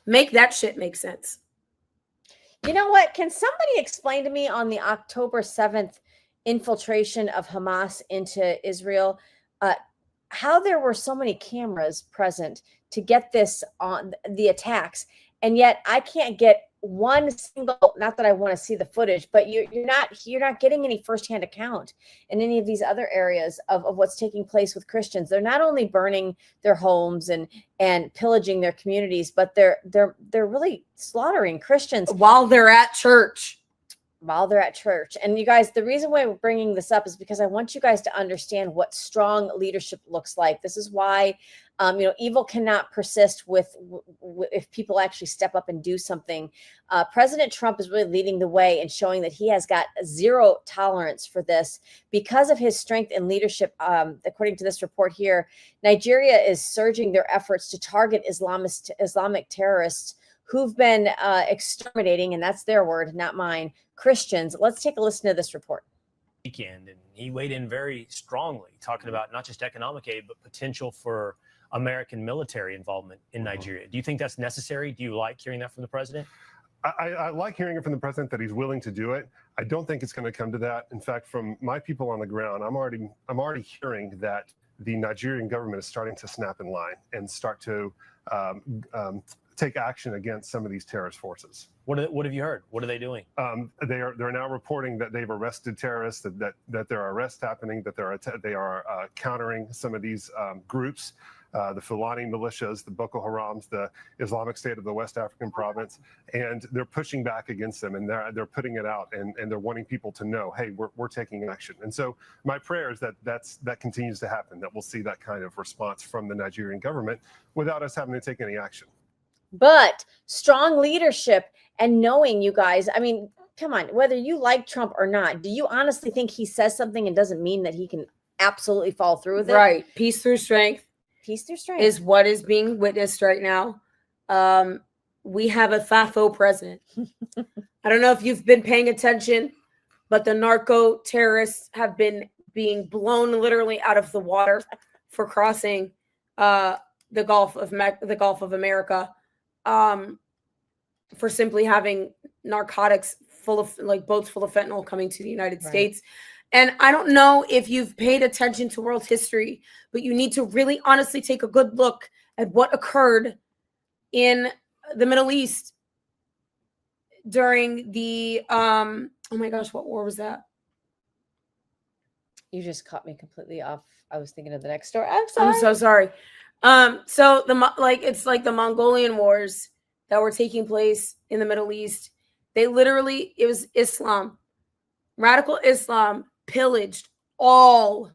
Make that shit make sense. You know what? Can somebody explain to me on the October 7th infiltration of Hamas into Israel, how there were so many cameras present to get this on the attacks, and yet I can't get one single, not that I want to see the footage, but you're not getting any firsthand account in any of these other areas of what's taking place with Christians. They're not only burning their homes and pillaging their communities, but they're really slaughtering Christians while they're at church. And you guys, the reason why we're bringing this up is because I want you guys to understand what strong leadership looks like. This is why evil cannot persist if people actually step up and do something. President Trump is really leading the way and showing that he has got zero tolerance for this because of his strength and leadership. According to this report here, Nigeria is surging their efforts to target Islamic terrorists who've been exterminating, and that's their word, not mine, Christians. Let's take a listen to this report. Weekend, and he weighed in very strongly, talking about not just economic aid, but potential for American military involvement in Nigeria. Do you think that's necessary? Do you like hearing that from the president? I like hearing it from the president that he's willing to do it. I don't think it's going to come to that. In fact, from my people on the ground, I'm already hearing that the Nigerian government is starting to snap in line and start to take action against some of these terrorist forces. What have you heard? What are they doing? They're now reporting that they've arrested terrorists, that there are arrests happening, that they are countering some of these groups, the Fulani militias, the Boko Harams, the Islamic State of the West African province, and they're pushing back against them, and they're putting it out, and they're wanting people to know, hey, we're taking action. And so my prayer is that continues to happen, that we'll see that kind of response from the Nigerian government without us having to take any action. But strong leadership and knowing, you guys, I mean, come on, whether you like Trump or not, do you honestly think he says something and doesn't mean that he can absolutely follow through with it? Right. Peace through strength. Peace through strength is what is being witnessed right now. We have a FAFO president. I don't know if you've been paying attention, but the narco terrorists have been being blown literally out of the water for crossing the Gulf of America, for simply having narcotics full of boats full of fentanyl coming to the United States. And I don't know if you've paid attention to world history, but you need to really honestly take a good look at what occurred in the Middle East during the oh my gosh, what war was that? You just caught me completely off. I was thinking of the next story. I'm so sorry. So it's like the Mongolian wars that were taking place in the Middle East. It was Islam, radical Islam pillaged all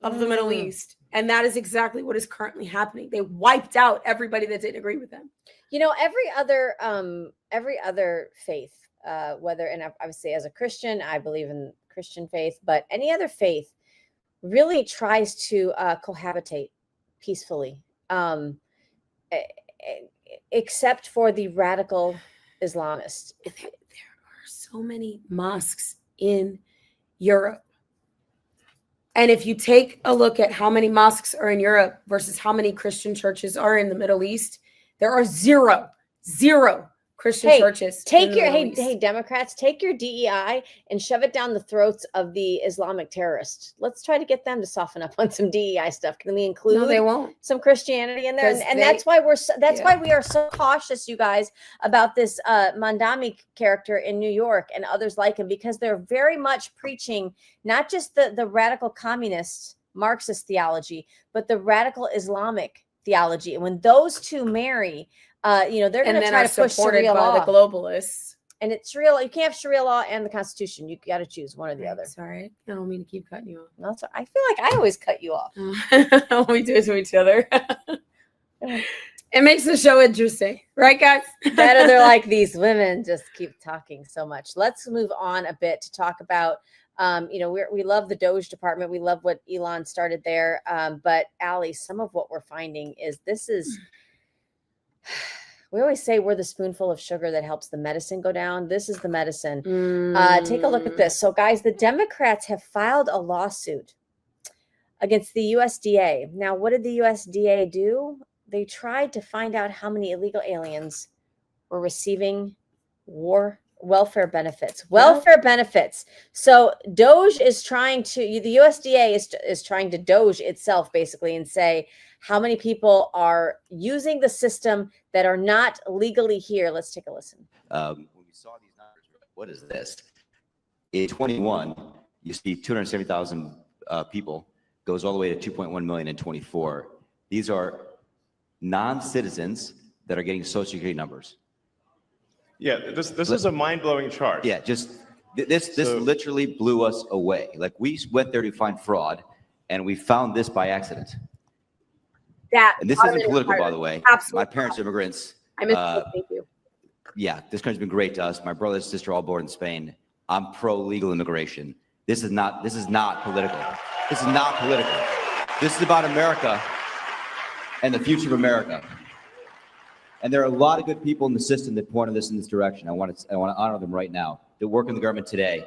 of the Middle East. And that is exactly what is currently happening. They wiped out everybody that didn't agree with them. You know, every other faith, whether, and I would say as a Christian, I believe in Christian faith, but any other faith really tries to cohabitate peacefully, except for the radical Islamists. There are so many mosques in Europe. And if you take a look at how many mosques are in Europe versus how many Christian churches are in the Middle East, there are zero Christian churches. Hey, Democrats, take your DEI and shove it down the throats of the Islamic terrorists. Let's try to get them to soften up on some DEI stuff. Can we include? No, they won't. Some Christianity in there, and that's why why we are so cautious, you guys, about this Mandami character in New York and others like him, because they're very much preaching not just the radical communist Marxist theology, but the radical Islamic theology. And when those two marry, they're going to try to push Sharia law. The globalists. And it's real. You can't have Sharia law and the Constitution. You got to choose one or the other. Sorry, I don't mean to keep cutting you off. No, I feel like I always cut you off. We do it to each other. It makes the show interesting, right, guys? Better, they're like, these women just keep talking so much. Let's move on a bit to talk about. We love the Doge department. We love what Elon started there. But Allie, some of what we're finding is we always say we're the spoonful of sugar that helps the medicine go down. This is the medicine. Take a look at this. So guys, the Democrats have filed a lawsuit against the USDA. Now, what did the USDA do? They tried to find out how many illegal aliens were receiving welfare benefits. So Doge is trying to, the USDA is trying to Doge itself basically and say how many people are using the system that are not legally here. Let's take a listen. When we saw these numbers, what is this? In 21, you see 270,000 people, goes all the way to 2.1 million in 24. These are non-citizens that are getting Social Security numbers. Yeah, this is a mind-blowing chart. Yeah, this literally blew us away. Like, we went there to find fraud, and we found this by accident. And this isn't political, by the way. Absolutely. My parents are immigrants. I miss you. Thank you. Yeah, this country's been great to us. My brother and sister all born in Spain. I'm pro-legal immigration. This is not political. This is not political. This is about America and the future of America. And there are a lot of good people in the system that pointed us in this direction. I want to honor them right now. That work in the government today,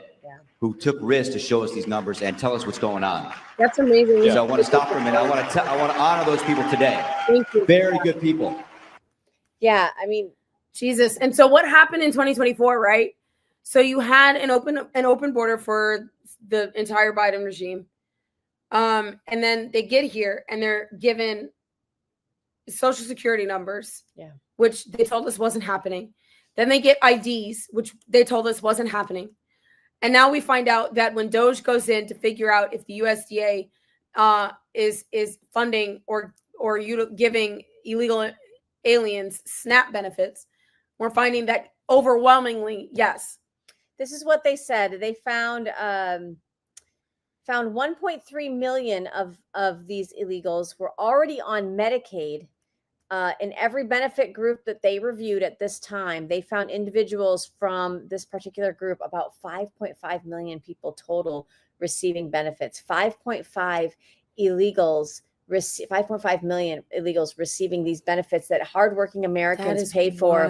who took risks to show us these numbers and tell us what's going on. That's amazing. So I want to stop for a minute. I want to honor those people today. Thank you. Very good people. Yeah, I mean, Jesus. And so what happened in 2024, right? So you had an open border for the entire Biden regime. And then they get here and they're given Social Security numbers, which they told us wasn't happening. Then they get IDs, which they told us wasn't happening. And now we find out that when DOJ goes in to figure out if the USDA is funding or giving illegal aliens SNAP benefits, we're finding that overwhelmingly, yes. This is what they said. They found 1.3 million of these illegals were already on Medicaid. In every benefit group that they reviewed at this time, they found individuals from this particular group, about 5.5 million people total receiving benefits. 5.5 million illegals receiving these benefits that hardworking Americans paid for.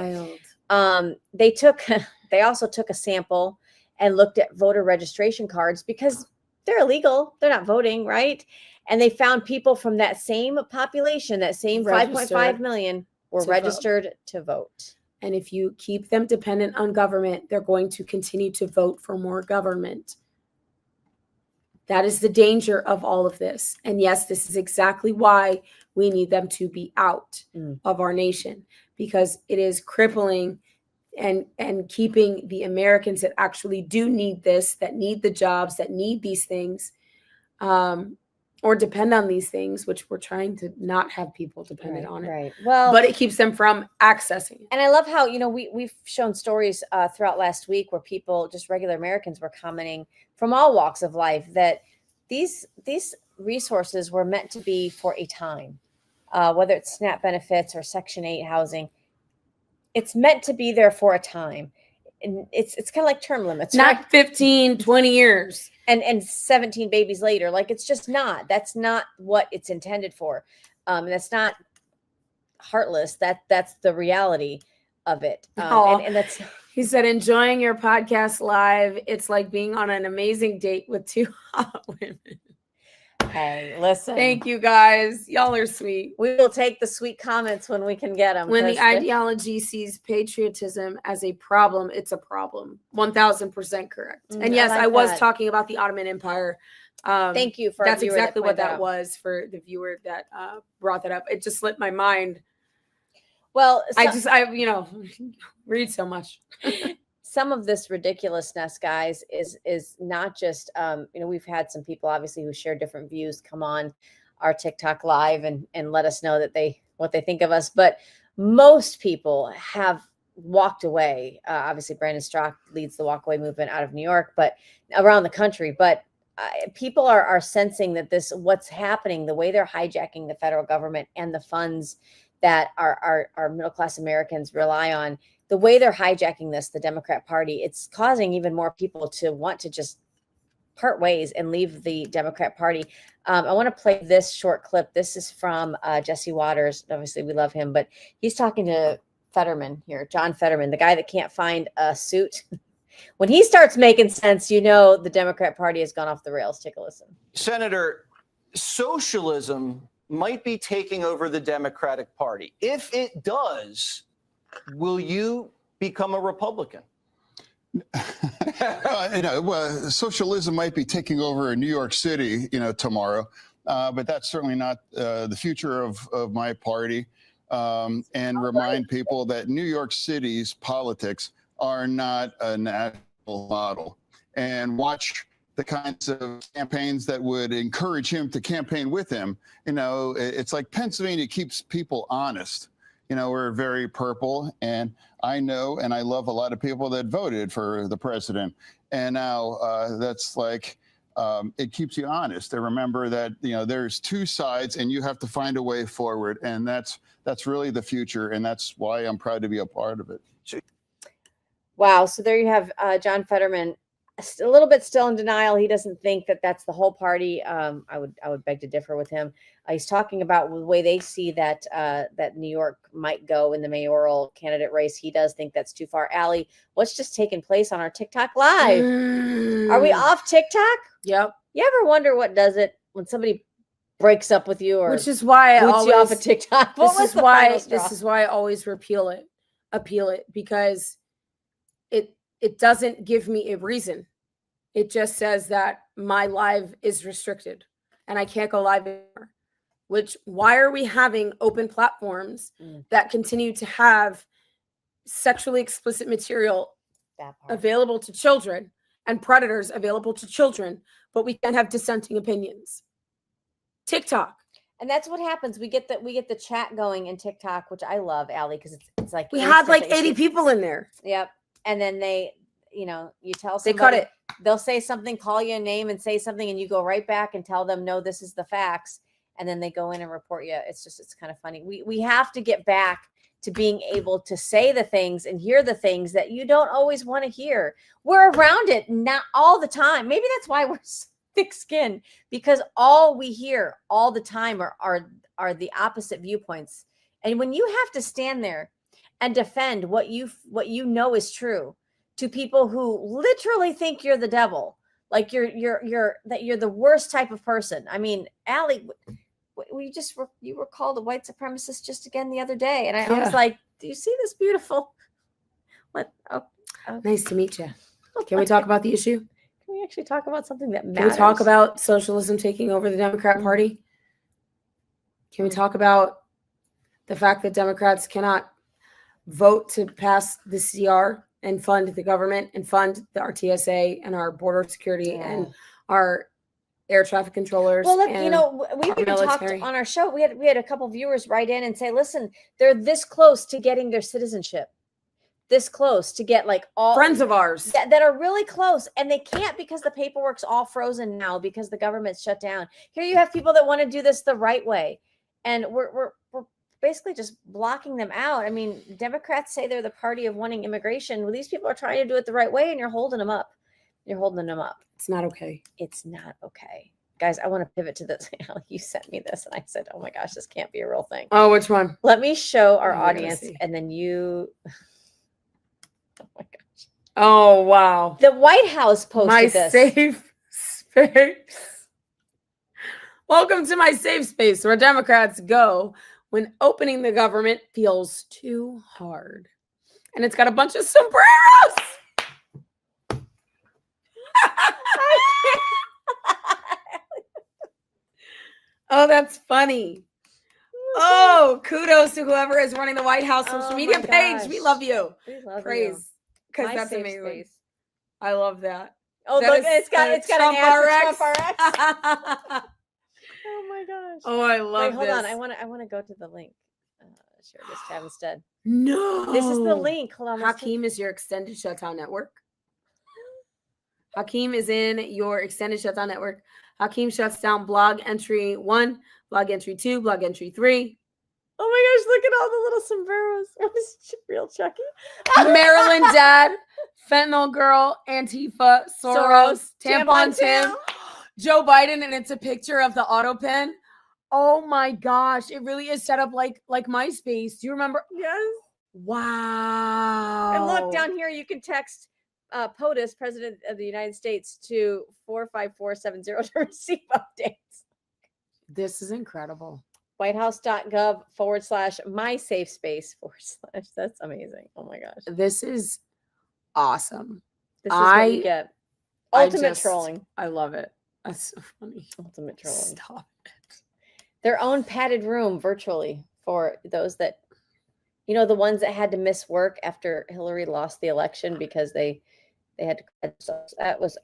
They also took a sample and looked at voter registration cards because they're illegal. They're not voting, right? And they found people from that same population, that same 5.5 million were registered to vote. And if you keep them dependent on government, they're going to continue to vote for more government. That is the danger of all of this. And yes, this is exactly why we need them to be out of our nation, because it is crippling and keeping the Americans that actually do need this, that need the jobs, that need these things, or depend on these things, which we're trying to not have people dependent on it. Right. Well, but it keeps them from accessing it. And I love how, we've shown stories throughout last week where people, just regular Americans, were commenting from all walks of life that these resources were meant to be for a time, whether it's SNAP benefits or Section 8 housing. It's meant to be there for a time. And it's kind of like term limits. Not right? 15, 20 years. And 17 babies later. Like, it's just not. That's not what it's intended for. And that's not heartless. That's the reality of it. And that's... He said, enjoying your podcast live. It's like being on an amazing date with two hot women. Hey, listen. Thank you, guys. Y'all are sweet. We will take the sweet comments when we can get them. When the ideology sees patriotism as a problem, it's a problem. 1000% correct. And yes, I was talking about the Ottoman Empire. Thank you for that's exactly what that was for the viewer that brought that up. It just slipped my mind. Well, I read so much. Some of this ridiculousness, guys, is not just, we've had some people obviously who share different views come on our TikTok live and let us know that what they think of us. But most people have walked away. Obviously, Brandon Straka leads the walk away movement out of New York, but around the country. But people are sensing that what's happening, the way they're hijacking the federal government and the funds that our middle-class Americans rely on, the way they're hijacking the Democrat Party, it's causing even more people to want to just part ways and leave the Democrat Party. I want to play this short clip. This is from Jesse Waters. Obviously, we love him, but he's talking to Fetterman here, John Fetterman, the guy that can't find a suit. When he starts making sense, the Democrat Party has gone off the rails. Take a listen. Senator, socialism might be taking over the Democratic Party. If it does, will you become a Republican? Socialism might be taking over in New York City, tomorrow, but that's certainly not the future of my party. And remind people that New York City's politics are not a national model. And watch the kinds of campaigns that would encourage him to campaign with him. It's like Pennsylvania keeps people honest. We're very purple, and I know and I love a lot of people that voted for the president. And now that's like, it keeps you honest to remember that, there's two sides and you have to find a way forward. And that's really the future. And that's why I'm proud to be a part of it. Wow. So there you have John Fetterman, a little bit still in denial. He doesn't think that that's the whole party. I would beg to differ with him. He's talking about the way they see that New York might go in the mayoral candidate race. He does think that's too far. Allie, what's just taken place on our TikTok live? Are we off TikTok? Yep. You ever wonder what does it when somebody breaks up with you, or which is why I always you off of TikTok? This is why I always appeal it, because it doesn't give me a reason. It just says that my live is restricted and I can't go live anymore, which why are we having open platforms that continue to have sexually explicit material available to children and predators available to children, but we can't have dissenting opinions? TikTok. And that's what happens. We get the chat going in TikTok, which I love, Allie, because it's like We had instant like that you 80 see- people in there. Yep. And then they, you tell They somebody, cut it. They'll say something, call you a name and say something, and you go right back and tell them, no, this is the facts. And then they go in and report you. It's kind of funny. We have to get back to being able to say the things and hear the things that you don't always want to hear. We're around it not all the time. Maybe that's why we're so thick-skinned, because all we hear all the time are the opposite viewpoints. And when you have to stand there and defend what you know is true to people who literally think you're the devil, like you're the worst type of person. I mean, Allie, you were called a white supremacist just again the other day, and I was like, do you see this beautiful? What? Oh. Nice to meet you. Can we talk about the issue? Can we actually talk about something that Can matters? we talk about socialism taking over the Democrat Party? Can we talk about the fact that Democrats cannot vote to pass the CR and fund the government and fund our TSA and our border security and our air traffic controllers? Well, look, and we our even talked military? on our show. We had a couple viewers write in and say, listen, they're this close to getting their citizenship. This close to get like all friends of ours that are really close, and they can't because the paperwork's all frozen now because the government's shut down. Here you have people that want to do this the right way, and we're basically just blocking them out. I mean, Democrats say they're the party of wanting immigration. Well, these people are trying to do it the right way, and you're holding them up. It's not okay. It's not okay. Guys, I want to pivot to this. You sent me this, and I said, oh my gosh, this can't be a real thing. Oh, which one? Let me show our Oh, I gotta audience, see. and then you. Oh my gosh. Oh, wow. The White House posted My this. safe space. Welcome to my safe space where Democrats go when opening the government feels too hard. And it's got a bunch of sombreros. Oh, that's funny. Oh, kudos to whoever is running the White House social Oh media my page. gosh. We love you. We love Praise. Because My that's safe amazing. space. I love that. Oh, That look, is it's got Trump an ad RX. for Trump RX. Oh my gosh. Oh, I love Wait, hold on. this. I want to go to the link. Share this tab instead. No. This is the link. Hold on. let's take- Hakeem is your extended shutdown network. Hakeem is in your extended shutdown network. Hakeem shuts down blog entry 1, blog entry 2, blog entry 3. Oh my gosh, look at all the little sombreros. It was real Chucky. Maryland Dad, Fentanyl Girl, Antifa, Soros, Tampon Tim, Joe Biden, and it's a picture of the auto pen. Oh my gosh, it really is set up like MySpace. Do you remember? Yes. Wow. And look down here, you can text POTUS, President of the United States, to 45470 to receive updates. This is incredible. WhiteHouse.gov/mysafespace/ That's amazing. Oh my gosh. This is awesome. This is what you get. Ultimate just- trolling. I love it. That's so funny. Ultimate trolling. Stop it. Their own padded room virtually for those that, the ones that had to miss work after Hillary lost the election because they had to. That was,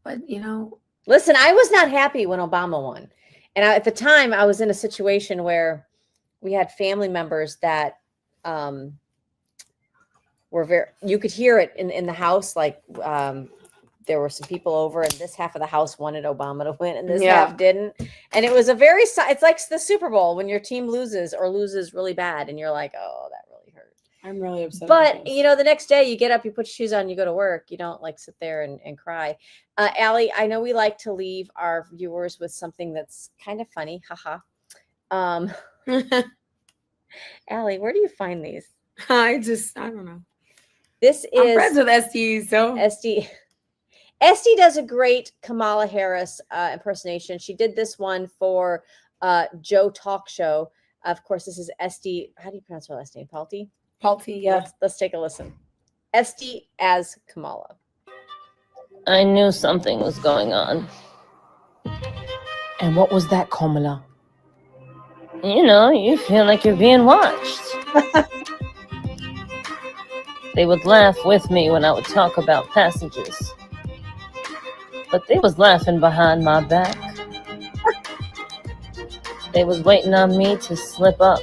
but listen, I was not happy when Obama won. And at the time, I was in a situation where we had family members that were you could hear it in the house. Like there were some people over and this half of the house wanted Obama to win and this half didn't. And it was it's like the Super Bowl when your team loses really bad. And you're like, oh, that really hurt. I'm really upset. But, the next day you get up, you put your shoes on, you go to work. You don't sit there and cry. Allie, I know we like to leave our viewers with something that's kind of funny. Haha. Allie, where do you find these? I don't know. This is I'm friends with SD, so SD does a great Kamala Harris impersonation. She did this one for Joe Talk Show. Of course, this is SD. How do you pronounce her last name? Palti? Palti, yeah. Let's take a listen. SD as Kamala. I knew something was going on. And what was that, Kamala? You know, you feel like you're being watched. They would laugh with me when I would talk about passages. But they was laughing behind my back. They was waiting on me to slip up.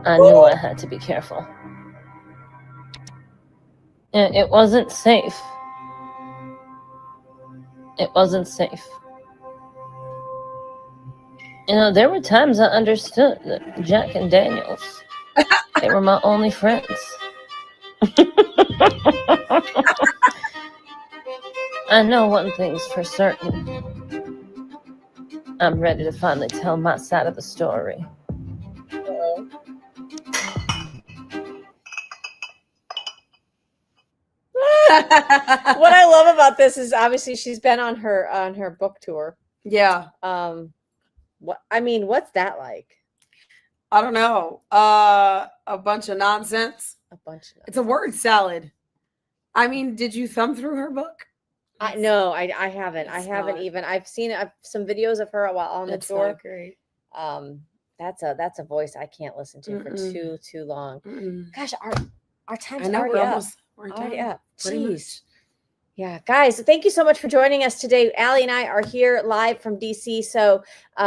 I knew I had to be careful. It wasn't safe. It wasn't safe. You know, there were times I understood that Jack and Daniels, they were my only friends. I know one thing's for certain. I'm ready to finally tell my side of the story. What I love about this is obviously she's been on her book tour. Yeah. What's that like? I don't know. A bunch of nonsense. It's a word salad. I mean, did you thumb through her book? No, I haven't. I It's haven't not. even. I've seen some videos of her while on the It's tour. not great. That's a voice I can't listen to for Mm-mm. too long. Mm-mm. Gosh, our time's I know, already we're up. almost- we're Already done, up. pretty much. Jeez. Yeah, guys, thank you so much for joining us today. Allie and I are here live from DC, so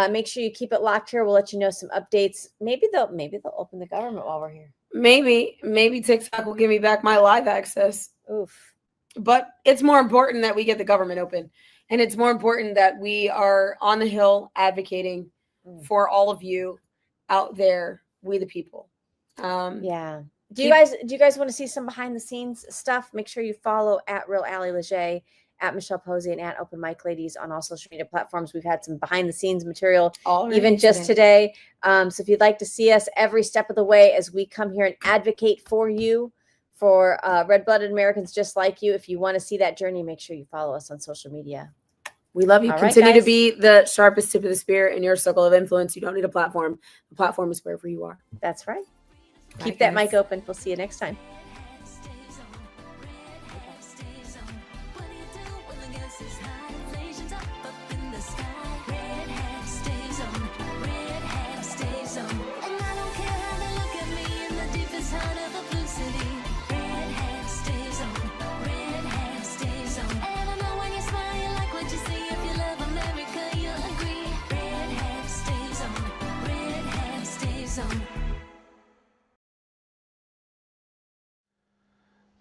make sure you keep it locked here. We'll let you know some updates. Maybe they'll open the government while we're here. Maybe TikTok will give me back my live access. Oof. But it's more important that we get the government open. And it's more important that we are on the Hill advocating for all of you out there, we the people. Yeah. Do you guys want to see some behind the scenes stuff? Make sure you follow at Real Allie Leger, at Michelle Posey, and at Open Mic Ladies on all social media platforms. We've had some behind the scenes material Already even just today. So if you'd like to see us every step of the way as we come here and advocate for you, for red-blooded Americans just like you, if you want to see that journey, make sure you follow us on social media. We love you. All right, Continue to guys. be the sharpest tip of the spear in your circle of influence. You don't need a platform. The platform is wherever you are. That's right. Bye, Keep that guys. mic open. We'll see you next time.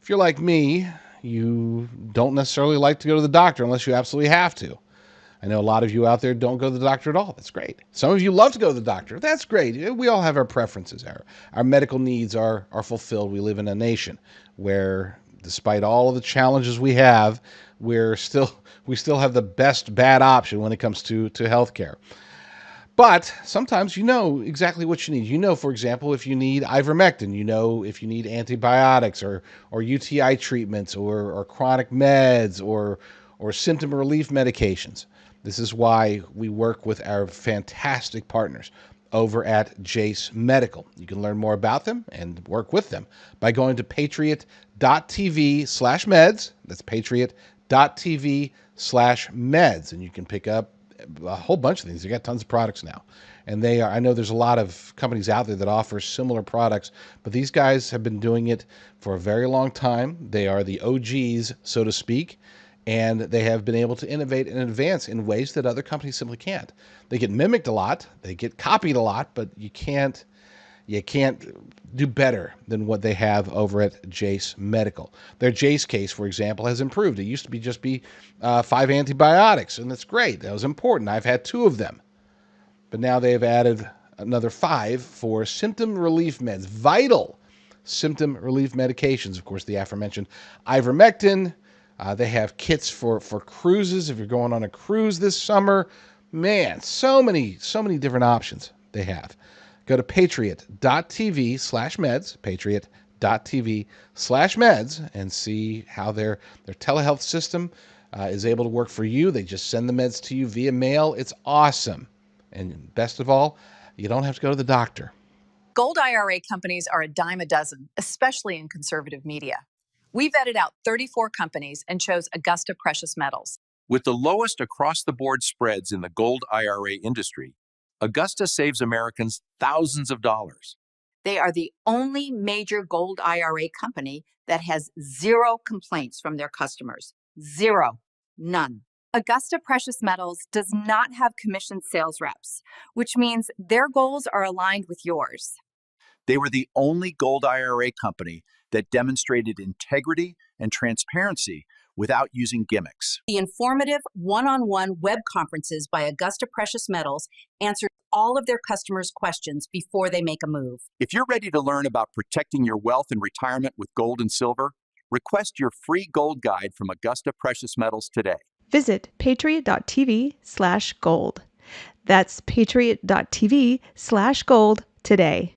If you're like me, you don't necessarily like to go to the doctor unless you absolutely have to. I know a lot of you out there don't go to the doctor at all. That's great. Some of you love to go to the doctor. That's great. We all have our preferences. Our medical needs are fulfilled. We live in a nation where, despite all of the challenges we have, we still have the best bad option when it comes to healthcare. But sometimes you know exactly what you need. You know, for example, if you need ivermectin, you know if you need antibiotics or UTI treatments or chronic meds or symptom relief medications. This is why we work with our fantastic partners over at Jace Medical. You can learn more about them and work with them by going to patriot.tv/meds. That's patriot.tv/meds. And you can pick up a whole bunch of things. They got tons of products now. And I know there's a lot of companies out there that offer similar products, but these guys have been doing it for a very long time. They are the OGs, so to speak, and they have been able to innovate and advance in ways that other companies simply can't. They get mimicked a lot, they get copied a lot, but you can't do better than what they have over at Jace Medical. Their Jace case, for example, has improved. It used to just be 5 antibiotics, and that's great. That was important. I've had 2 of them. But now they've added another 5 for symptom relief meds, vital symptom relief medications. Of course, the aforementioned ivermectin. They have kits for cruises if you're going on a cruise this summer. Man, so many different options they have. Go to patriot.tv/meds, patriot.tv/meds, and see how their telehealth system is able to work for you. They just send the meds to you via mail. It's awesome. And best of all, you don't have to go to the doctor. Gold IRA companies are a dime a dozen, especially in conservative media. We vetted out 34 companies and chose Augusta Precious Metals. With the lowest across-the-board spreads in the gold IRA industry, Augusta saves Americans thousands of dollars. They are the only major gold IRA company that has zero complaints from their customers. Zero. None. Augusta Precious Metals does not have commissioned sales reps, which means their goals are aligned with yours. They were the only gold IRA company that demonstrated integrity and transparency without using gimmicks. The informative one-on-one web conferences by Augusta Precious Metals answer all of their customers' questions before they make a move. If you're ready to learn about protecting your wealth and retirement with gold and silver, request your free gold guide from Augusta Precious Metals today. Visit patriot.tv/gold. That's patriot.tv/gold today.